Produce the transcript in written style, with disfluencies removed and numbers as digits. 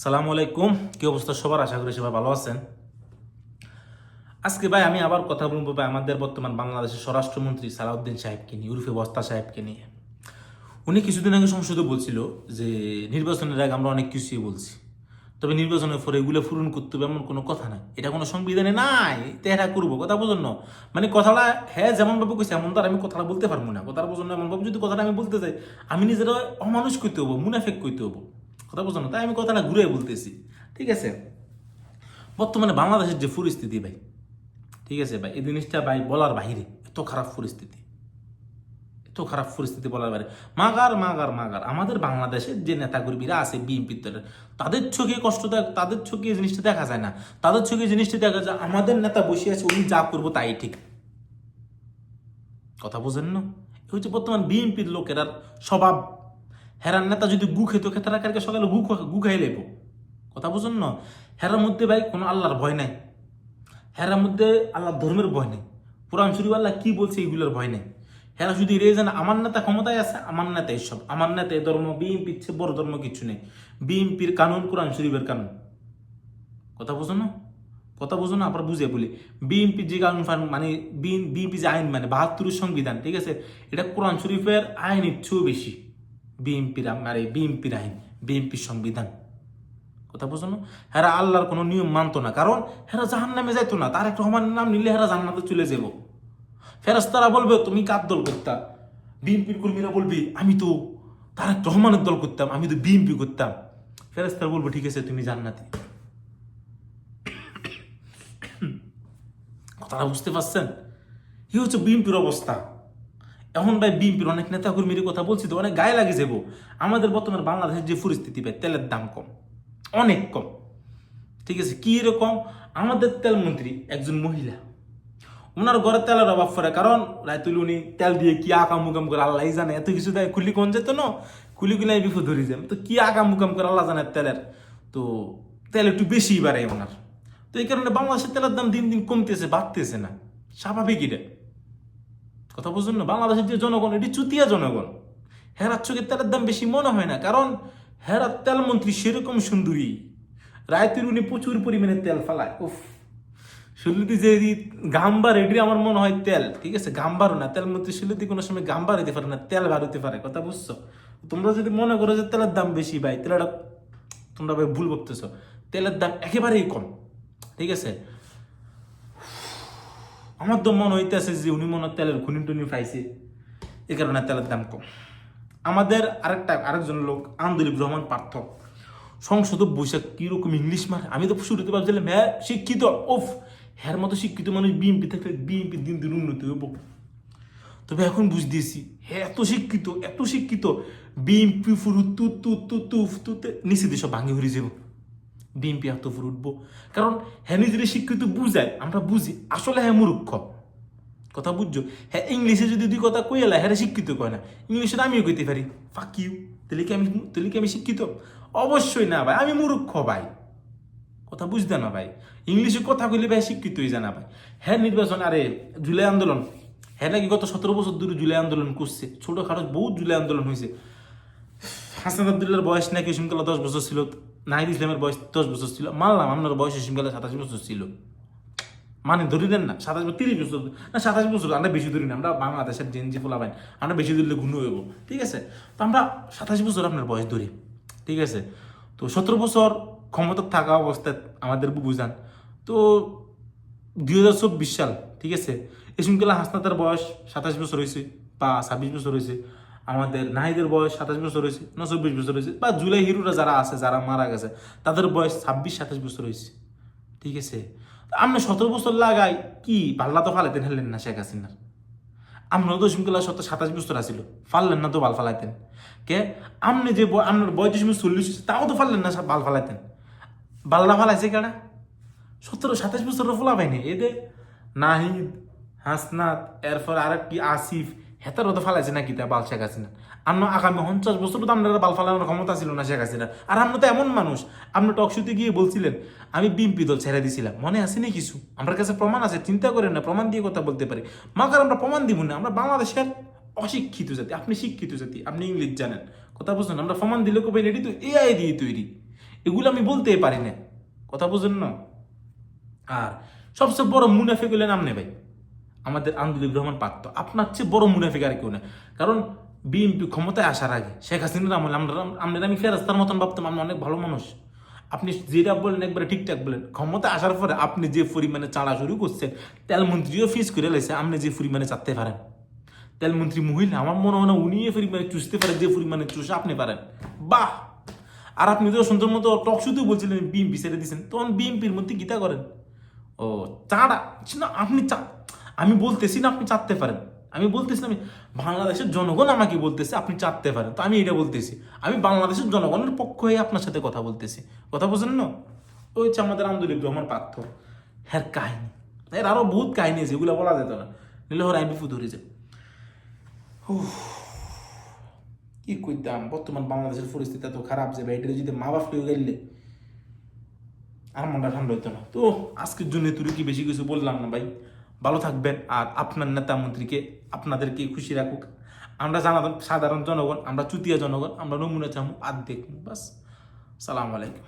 সালামু আলাইকুম। কি অবস্থা সবার? আশা করি সবাই ভালো আছেন। আজকে ভাই আমি আবার কথা বলবো ভাই আমাদের বর্তমান বাংলাদেশের স্বরাষ্ট্রমন্ত্রী সালাউদ্দিন সাহেবকে নিয়ে, উরফে বস্তা সাহেবকে নিয়ে। উনি কিছুদিন আগে সংসদে বলছিল যে নির্বাচনের আগে আমরা অনেক কিছুই বলছি, তবে নির্বাচনের পরে এগুলো পূরণ করতে হবে এমন কোনো কথা নাই, এটা কোনো সংবিধানে নাই, তো এটা করবো। কথা বোঝেন না? মানে কথাটা হ্যাঁ যেমন ভাবে কইছে এমন তো আর আমি কথাটা বলতে পারবো না। কথাটা বোঝেন না? এমন ভাবে যদি কথাটা আমি বলতে চাই আমি নিজেরা অমানুষ করতে হবো, মুনাফেক করতে হবো। কথা বোঝেন না? তাই আমি কথাটা ঘুরে বলতেছি। ঠিক আছে, বর্তমানে বাংলাদেশের যে পরিস্থিতি ভাই, ঠিক আছে ভাই, এই জিনিসটা ভাই বলার বাহিরে। এত খারাপ পরিস্থিতি, এত খারাপ পরিস্থিতি বলার বাইরে। মাগার মাগার মাগার আমাদের বাংলাদেশের যে নেতাকর্মীরা আছে বিএনপির দলের, তাদের চোখে কষ্ট তাদের চোখে এই জিনিসটা দেখা যায় না। তাদের চোখে এই জিনিসটা দেখা যায় আমাদের নেতা বসে আছে, উনি যা করবো তাই ঠিক। কথা বোঝেন না? এই হচ্ছে বর্তমান বিএনপির লোকেরা স্বভাব। হেরার নেতা যদি গু খেত খেতারা কালকে সকালে গু খাই লেবো। কথা বুঝুন না? হেরার মধ্যে ভাই কোনো আল্লাহর ভয় নাই, হেরার মধ্যে আল্লাহর ধর্মের ভয় নেই, কোরআন শরীফ আল্লাহ কি বলছে এগুলোর ভয় নেই। হেরা শুধু রে জানে আমার নেতা ক্ষমতায় আছে, আমার নেতা এইসব, আমার নেতা এই ধর্ম, বিএনপির চেয়ে বড় ধর্ম কিছু নেই। বিএনপির কানুন কোরআন শরীফের কানুন। কথা বুঝো না? কথা বুঝো না? আবার বুঝে বলি, বিএনপি যে কানুন মানে বিএনপি যে আইন মানে ৭২ সংবিধান, ঠিক আছে, এটা কোরআন শরীফের আইনের চেয়েও বেশি। বিএনপির আইন, বিএনপির সংবিধান। কথা বুঝো না? হেরা আল্লাহর কোনো নিয়ম মানতো না, কারণ হেরা জাহান্নামে যাইতো না। তারেক রহমানের নাম নিলে হেরা জান্নাতে চলে যাব। ফেরেশতারা বলবে তুমি কার দল করতাম, বিএনপির কর্মীরা বলবি আমি তো তারেক রহমানের দল করতাম, আমি তো বিএনপি করতাম। ফেরেশতারা বলবো ঠিক আছে তুমি জান্নাতি। কথাটা বুঝতে পারছেন? এই হচ্ছে বিএনপির অবস্থা। এখন ভাই বিএনপির অনেক নেতা কর্মীর কথা বলছি তো অনেক গায়ে লাগে যাবো। আমাদের বর্তমানে বাংলাদেশের যে পরিস্থিতি ভাই, তেলের দাম কম, অনেক কম। ঠিক আছে, কি এরকম? আমাদের তেলমন্ত্রী একজন মহিলা, ওনার ঘরে তেলের অভাব পড়ে, কারণ রাইতুল উনি তেল দিয়ে কি আকাম মুকাম করে আল্লাহ জানে। এত কিছু দেয় খুলি কোন যেত না, খুলি গুলাই বিপদ ধরে যায়, তো কি আকাম মুকাম করে আল্লাহ জানে তেলের। তো তেল একটু বেশি বাড়ে ওনার। তো এই কারণে বাংলাদেশের তেলের দাম দিন দিন কমতেছে, বাড়তেছে না। স্বাভাবিক এটা। কথা বুঝুন না? বাংলাদেশের যে জনগণ, এটি চুতিয়া জনগণ। হেরার চোখে তেলের দাম বেশি মনে হয় না, কারণ হেরার তেলমন্ত্রী সেরকম সুন্দরী, রায়তুর উনি প্রচুর পরিমাণে তেল ফালায়। উফ, শুনলি যে গাম্বার এটি আমার মনে হয় তেল। ঠিক আছে, গাম্বারও না, তেল মধ্যে শুনলি কোনো সময় গাম্বার হইতে পারে না, তেল বার হইতে পারে। কথা বুঝছো? তোমরা যদি মনে করো যে তেলের দাম বেশি ভাই, তেলটা তোমরা ভাই ভুল করতেছো। তেলের দাম একেবারেই কম। ঠিক আছে, আমার তো মনে হইতেছে যে উনি মনে হয় তেলের খুনি টুনি পাইছে, এই কারণে তেলের দাম কম। আমাদের আরেকজন লোক আন্দোলিক রহমান পার্থ, সংসদ বৈশাখ কিরকম ইংলিশ মারে। আমি তো শুরুতে ভাবছিলাম হ্যাঁ শিক্ষিত, ওফ হ্যার মতো শিক্ষিত মানুষ বিএনপি থাকলে বিএনপি দিন দিন উন্নতি হইব। তবে এখন বুঝতেছি হ্যাঁ এত শিক্ষিত, এত শিক্ষিত, বিএনপি ফুরু তু তু তু তু তুতে নিচে দিয়ে সব ভাঙি হয়ে যাব। বিএনপি এত ফুর উঠবো, কারণ হ্যাঁ নিজের শিক্ষিত বুঝায়, আমরা বুঝি আসলে হ্যাঁ মূর্খ। কথা বুঝছো? হ্যাঁ ইংলিশে যদি দুই কথা কই এলা হ্যাঁ শিক্ষিত কয় না, ইংলিশে আমিও কইতে পারি, ফাক ইউ। তাহলে কি আমি শিক্ষিত? অবশ্যই না ভাই, আমি মূর্খ ভাই। কথা বুঝতে না ভাই, ইংলিশে কথা কইলে ভাই শিক্ষিত হয়ে যায় না ভাই। হ্যাঁ নির্বাচন, আরে জুলাই আন্দোলন, হ্যাঁ নাকি গত 17 বছর ধরে জুলাই আন্দোলন করছে, ছোটখাটো বহুত জুলাই আন্দোলন হয়েছে। হাসান আবদুল্লার বয়স নাকি সিমকালা 10 বছর ছিল, নাহিদ ইসলামের বয়স 10 বছর ছিল, মানলাম আপনার বয়স সিমকালা 27 বছর ছিল, মানে ধরি দেন না 30 বছর না 27 বছর, আমরা বেশি ধরি না, আমরা বাংলাদেশের জেনজি ফোলা পাই, আমরা বেশি ধরলে ঘুনো হইব। ঠিক আছে, তো আমরা 27 বছর আপনার বয়স ধরি। ঠিক আছে, তো 17 বছর ক্ষমতা থাকা অবস্থায় আমাদের বুঝান। তো 2024 সাল, ঠিক আছে, এই সময়কালে হাসনাতার বয়স 27 বছর হয়েছে বা 26 বছর হয়েছে, আমাদের নাহিদের বয়স 27 বছর হয়েছে না 24 বছর হয়েছে, বা জুলাই হিরোরা যারা আছে যারা মারা গেছে তাদের বয়স 26-27 বছর হয়েছে। ঠিক আছে, আপনি 17 বছর লাগাই কি পাল্লা তো ফালাইতেন, হেললেন না শেখ হাসিনার। আমরা তো সিমকেলা 27 বছর আসিল, ফাললেন না তো বাল ফালাইতেন কে? আপনি যে আপনার বয়স 40 তাও তো ফাললেন না বাল ফালাইতেন। বাল্লা ফালাইছে কেনা? 27 বছর ফোলা পাইনি এদের নাহিদ, হাসনাত, এরপর আর কি আসিফ, হেতারও তো ফালাইছে নাকি তা বাল শেখ হাসিনা। আমরা আগামী 50 বছর তো আপনারা বাল ফালানোর ক্ষমতা ছিল না শেখ হাসিনা। আর আমরা তো এমন মানুষ, আপনি টকশোতে গিয়ে বলছিলেন আমি বিএনপি দল ছেড়ে দিছিলাম, মনে আছে না কিছু? আমার কাছে প্রমাণ আছে, চিন্তা করেন না, প্রমাণ দিয়ে কথা বলতে পারি। মাকার আমরা প্রমাণ দিব না, আমরা বাংলাদেশের অশিক্ষিত জাতি, আপনি শিক্ষিত জাতি, আপনি ইংলিশ জানেন। কথা বুঝলেন? আমরা প্রমাণ দিলে কবে এটি তো এআই দিয়ে তৈরি, এগুলো আমি বলতেই পারি না, কথা বুঝেন না। আর সবচেয়ে বড় মুনাফিক হলেন আপনি ভাই, আমাদের আন্দোলিক রহমান পারত। আপনার চেয়ে বড় মুনাফিক আর কেউ না। কারণ বিএনপি ক্ষমতায় আসার আগে শেখ হাসিনার আমলে আমরা আমি ফেরাস্তার মতন ভাবতাম, আপনি অনেক ভালো মানুষ, আপনি যেটা বলেন একবারে ঠিকঠাক বলেন। ক্ষমতা আসার পরে আপনি যে পরিমাণে চাঁড়া শুরু করছেন, তেলমন্ত্রীও ফিস করে লাইছে, আপনি যে পরিমাণে চাটতে পারেন। তেলমন্ত্রী মহিলা আমার মনে হয় না উনি এ পরিমাণে চুষতে পারেন যে পরিমাণে চুষে আপনি পারেন। বাহ! আর আপনি তো সুন্দর মতো টক শুতেও বলছিলেন বিএনপি ছেড়ে দিচ্ছেন, তখন বিএনপির মধ্যে গীতা করেন। ও চাঁড়া না আপনি আমি বলতেছি না আপনি চাটতে পারেন, আমি বলতেছি না, আমি বাংলাদেশের জনগণ আমাকে বলতেছে আপনি চাটতে পারেন, তো আমি এটা বলতেছি, আমি বাংলাদেশের জনগণের পক্ষ হয়ে আপনার সাথে কথা বলতেছি, কথা বোঝেন না? ওই হচ্ছে আমাদের আন্দোলিক রহমান পার্থ, হ্যাঁ কাহিনী, এর আরো বহুত কাহিনী আছে, এগুলো বলা যেত না, নিলে হর আমি বিপদ ধরে যায়। কি কইতাম, বর্তমান বাংলাদেশের পরিস্থিতি এত খারাপ যে ভাই, এটা যদি মা বাপ কেউ গেলে আর মনটা ঠান্ডা হইতো না। তো আজকের জন্য তুই কি বেশি কিছু বললাম না ভাই, ভালো থাকবেন। আর আপনার নেতা মন্ত্রীকে আপনাদেরকে খুশি রাখুক। আমরা সাধারণ জনগণ, আমরা চুতিয়া জনগণ, আমরা নমুনা চামু আর দেখবো বাস। সালাম আলাইকুম।